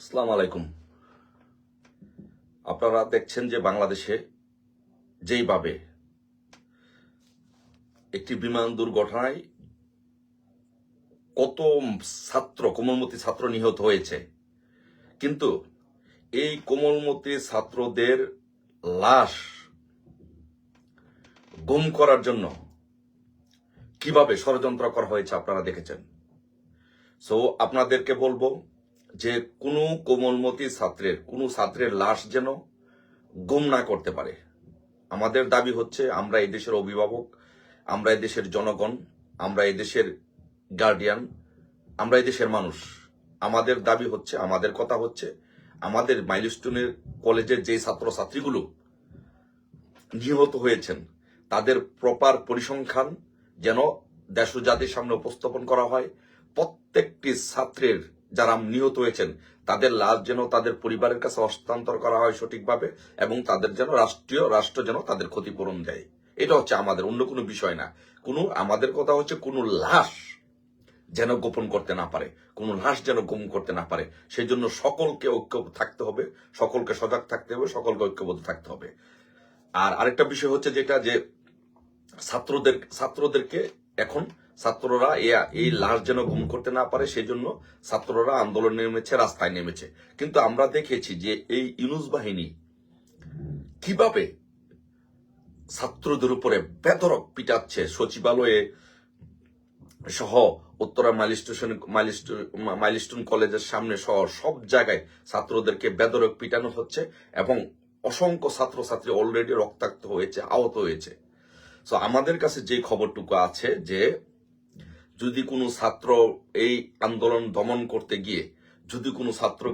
আসসালামু আলাইকুম। আপনারা দেখছেন যে বাংলাদেশে যেইভাবে একটি বিমান দুর্ঘটনায় কত কোমলমতি ছাত্র নিহত হয়েছে, কিন্তু এই কোমলমতি ছাত্রদের লাশ গুম করার জন্য কিভাবে ষড়যন্ত্র করা হয়েছে আপনারা দেখেছেন। সো আপনাদেরকে বলবো যে কোনো ছাত্রের লাশ যেন গুম না করতে পারে। আমাদের দাবি হচ্ছে, আমরা এই দেশের অভিভাবক, আমরা এই দেশের জনগণ, আমরা এই দেশের গার্ডিয়ান, আমরা এই দেশের মানুষ। আমাদের দাবি হচ্ছে, আমাদের কথা হচ্ছে, আমাদের মাইলস্টোনের কলেজের যে ছাত্রছাত্রীগুলো নিহত হয়েছেন তাদের প্রপার পরিসংখ্যান যেন দেশ ও জাতির সামনে উপস্থাপন করা হয়। প্রত্যেকটি ছাত্রের যারা নিহত হয়েছেন তাদের লাশ যেন তাদের পরিবারের কাছে হস্তান্তর করা হয় সঠিকভাবে, এবং তাদের যেন রাষ্ট্র যেন তাদের ক্ষতিপূরণ দেয়। এটা হচ্ছে আমাদের, অন্য কোনো বিষয় না। আমাদের কথা হচ্ছে কোনো লাশ যেন গোপন করতে না পারে, কোনো লাশ যেন গুম করতে না পারে। সেই জন্য সকলকে ঐক্য থাকতে হবে, সকলকে সজাগ থাকতে হবে, সকলকে ঐক্যবদ্ধ থাকতে হবে। আর আরেকটা বিষয় হচ্ছে যেটা, যে ছাত্রদেরকে এখন ছাত্ররা এই লাশ যেন গুম করতে না পারে, সেই জন্য ছাত্ররা আন্দোলন নেমেছে, রাস্তায় নেমেছে। কিন্তু আমরা দেখেছি যে এই ইউনূস বাহিনী কিভাবে ছাত্রদের উপরে বেধড়ক পিটাচ্ছে। সচিবালয়ে সহ উত্তরা মাইলস্টোন কলেজের সামনে সহ সব জায়গায় ছাত্রদেরকে বেধড়ক পিটানো হচ্ছে, এবং অসংখ্য ছাত্রছাত্রী অলরেডি রক্তাক্ত হয়েছে, আহত হয়েছে। সো আমাদের কাছে যে খবরটুকু আছে, যে যদি কোনো ছাত্র এই আন্দোলন দমন করতে গিয়ে যদি কোনো ছাত্র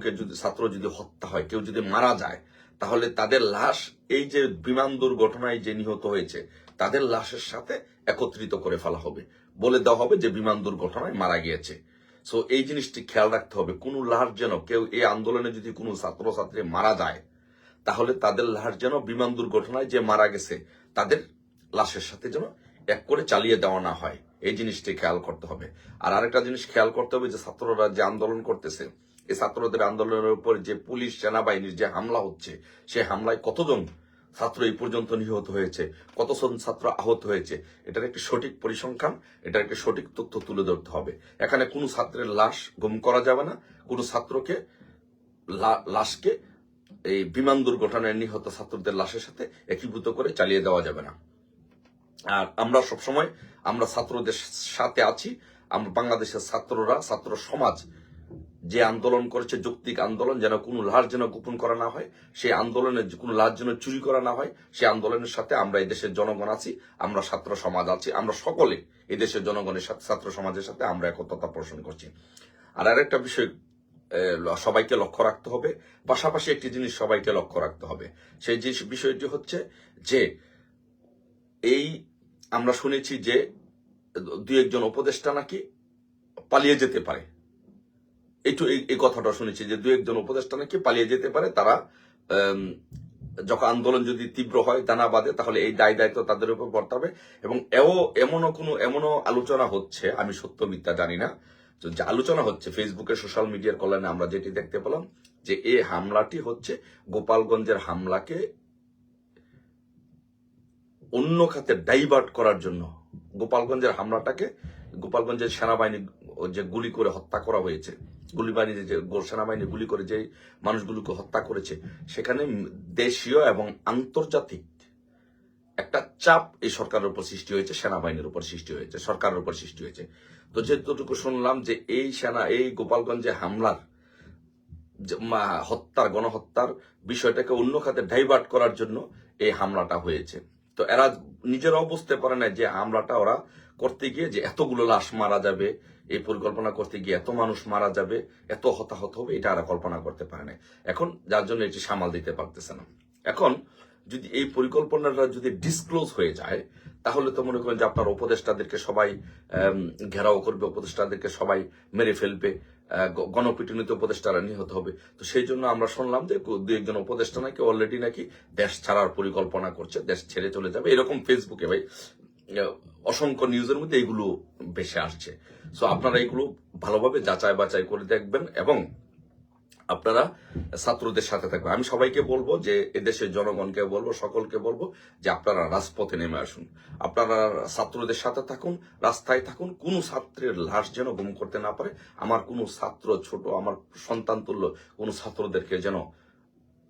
যদি হত্যা হয়, কেউ যদি মারা যায়, তাহলে তাদের লাশ এই যে বিমান দুর্ঘটনায় যে নিহত হয়েছে তাদের লাশের সাথে একত্রিত করে ফেলা হবে, বলে দেওয়া হবে যে বিমান দুর্ঘটনায় মারা গিয়েছে। সো এই জিনিসটি খেয়াল রাখতে হবে, কোনো লাশ যেন কেউ এই আন্দোলনে যদি কোনো ছাত্রছাত্রী মারা যায়, তাহলে তাদের লাশ যেন বিমান দুর্ঘটনায় যে মারা গেছে তাদের লাশের সাথে যেন এক করে চালিয়ে দেওয়া না হয়। এই জিনিসটি খেয়াল করতে হবে। আর আরেকটা জিনিস খেয়াল করতে হবে, যে ছাত্ররা যে আন্দোলন করতেছে, এই ছাত্রদের আন্দোলনের উপর যে পুলিশ সেনাবাহিনীর যে হামলা হচ্ছে, সেই হামলায় কতজন ছাত্র এই পর্যন্ত নিহত হয়েছে, কতজন ছাত্র আহত হয়েছে, এটার একটি সঠিক পরিসংখ্যান, এটার একটি সঠিক তথ্য তুলে ধরতে হবে। এখানে কোনো ছাত্রের লাশ গুম করা যাবে না, কোনো ছাত্রকে লাশকে এই বিমান দুর্ঘটনায় নিহত ছাত্রদের লাশের সাথে একীভূত করে চালিয়ে দেওয়া যাবে না। আর আমরা সবসময় আমরা ছাত্রদের সাথে আছি। আমরা বাংলাদেশের ছাত্র সমাজ যে আন্দোলন করেছে, যৌক্তিক আন্দোলন, যেন কোনো লাশ যেন গোপন করা না হয়, সেই আন্দোলনে কোনো লাশ যেন চুরি করা না হয়, সেই আন্দোলনের সাথে আমরা এই দেশের জনগণ আছি, আমরা ছাত্র সমাজ আছি, আমরা সকলে এই দেশের জনগণের সাথে, ছাত্র সমাজের সাথে আমরা একতা পোষণ করছি। আর আরেকটা বিষয় সবাইকে লক্ষ্য রাখতে হবে, পাশাপাশি একটি জিনিস সবাইকে লক্ষ্য রাখতে হবে, সেই বিষয়টি হচ্ছে যে এই আমরা শুনেছি যে দুই একজন উপদেষ্টা নাকি পালিয়ে যেতে পারে। এই কথাটা শুনেছি যে দুই একজন উপদেষ্টা নাকি পালিয়ে যেতে পারে। তারা যখন আন্দোলন যদি তীব্র হয়, দানা বাঁধে, তাহলে এই দায়িত্ব তাদের উপর পড়তে হবে। এবং এমনও আলোচনা হচ্ছে, আমি সত্য মিথ্যা জানি না, যে আলোচনা হচ্ছে ফেসবুকে, সোশ্যাল মিডিয়ার কল্যাণে আমরা যেটি দেখতে পেলাম, যে এই হামলাটি হচ্ছে গোপালগঞ্জের হামলাকে অন্য খাতে ডাইভার্ট করার জন্য। গোপালগঞ্জের হামলাটাকে, গোপালগঞ্জের সেনাবাহিনী যে গুলি করে হত্যা করা হয়েছে, সেনাবাহিনী গুলি করে যে মানুষগুলোকে হত্যা করেছে, সেখানে দেশীয় এবং আন্তর্জাতিক একটা চাপ এই সরকারের উপর সৃষ্টি হয়েছে, সেনাবাহিনীর উপর সৃষ্টি হয়েছে, সরকারের উপর সৃষ্টি হয়েছে। তো যেটুকু শুনলাম, যে এই গোপালগঞ্জে হামলার গণহত্যার বিষয়টাকে অন্য খাতে ডাইভার্ট করার জন্য এই হামলাটা হয়েছে। তো এরা নিজেরাও বুঝতে পারে না যে হামলাটা ওরা করতে গিয়ে যে এতগুলো লাশ মারা যাবে, এই পরিকল্পনা করতে গিয়ে এত মানুষ মারা যাবে, এত হতাহত হবে, এটা এরা কল্পনা করতে পারে না। এখন যার জন্য এটি সামাল দিতে পারতেছে না। এখন যদি এই পরিকল্পনাটা যদি ডিসক্লোজ হয়ে যায়, তাহলে তো মনে করেন যে আপনার উপদেষ্টাদেরকে সবাই ঘেরাও করবে, উপদেষ্টাদেরকে সবাই মেরে ফেলবে, গণপিটুনিতে উপদেষ্টারা নিহত হবে। তো সেই জন্য আমরা শুনলাম যে দুই একজন উপদেষ্টা নাকি অলরেডি নাকি দেশ ছাড়ার পরিকল্পনা করছে, দেশ ছেড়ে চলে যাবে, এরকম ফেসবুকে ভাই অসংখ্য নিউজের মধ্যে এইগুলো ভেসে আসছে। সো আপনারা এইগুলো ভালোভাবে যাচাই বাছাই করে দেখবেন, এবং আপনারা ছাত্রদের সাথে থাকবেন। আমি সবাইকে বলবো যে এদেশের জনগণকে বলবো, সকলকে বলবো যে আপনারা রাজপথে নেমে আসুন, আপনারা ছাত্রদের সাথে থাকুন, রাস্তায় থাকুন। কোনো ছাত্রের লাশ যেন গুম করতে না পারে। আমার কোনো ছাত্র, ছোট আমার সন্তান তুল্য কোনো ছাত্রদেরকে যেন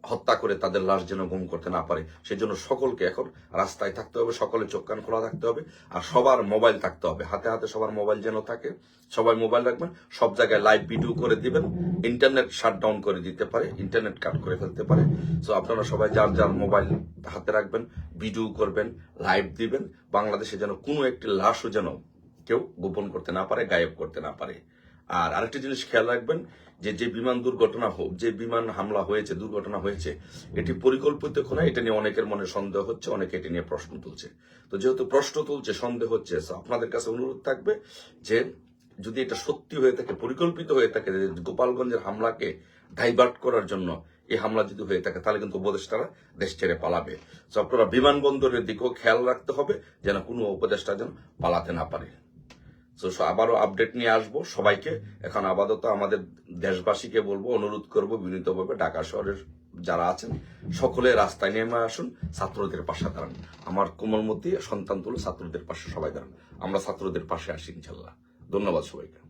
হত্যা করে তাদের লাশ যেন গুম করতে না পারে, সেজন্য সকলকে এখন রাস্তায় থাকতে হবে, সকলের চোখ কান খোলা থাকতে হবে, আর সবার মোবাইল থাকতে হবে, হাতে হাতে সবার মোবাইল যেন থাকে। সবাই মোবাইল রাখবেন, সব জায়গায় লাইভ ভিডিও করে দিবেন, ইন্টারনেট শাটডাউন করে দিতে পারে, ইন্টারনেট কাট করে ফেলতে পারে। সো আপনারা সবাই যার যার মোবাইল হাতে রাখবেন, ভিডিও করবেন, লাইভ দিবেন। বাংলাদেশে যেন কোনো একটি লাশও যেন কেউ গোপন করতে না পারে, গায়েব করতে না পারে। আর আরেকটা জিনিস খেয়াল রাখবেন যে বিমান দুর্ঘটনা হোক, যে বিমান হামলা হয়েছে, দুর্ঘটনা হয়েছে, এটি পরিকল্পিত কিনা এটা নিয়ে অনেকের মনে সন্দেহ হচ্ছে, অনেকে এটি নিয়ে প্রশ্ন তুলছে। তো যেহেতু প্রশ্ন তুলছে, সন্দেহ হচ্ছে, আপনাদের কাছে অনুরোধ থাকবে যে যদি এটা সত্যি হয়ে থাকে, পরিকল্পিত হয়ে থাকে, গোপালগঞ্জের হামলাকে ডাইভার্ট করার জন্য এই হামলা যদি হয়ে থাকে, তাহলে কিন্তু উপদেষ্টারা দেশ ছেড়ে পালাবে। তো আপনারা বিমানবন্দরের দিকেও খেয়াল রাখতে হবে যেন কোনো উপদেষ্টা যেন পালাতে না পারে। তো আবারও আপডেট নিয়ে আসবো সবাইকে। এখন আপাতত আমাদের দেশবাসীকে বলবো, অনুরোধ করবো বিনীতভাবে, ঢাকা শহরের যারা আছেন সকলে রাস্তায় নেমে আসুন, ছাত্রদের পাশে দাঁড়ান। আমার কোমলমতি সন্তান তুলে ছাত্রদের পাশে সবাই দাঁড়ান। আমরা ছাত্রদের পাশে আসি ইনশাল্লাহ। ধন্যবাদ সবাইকে।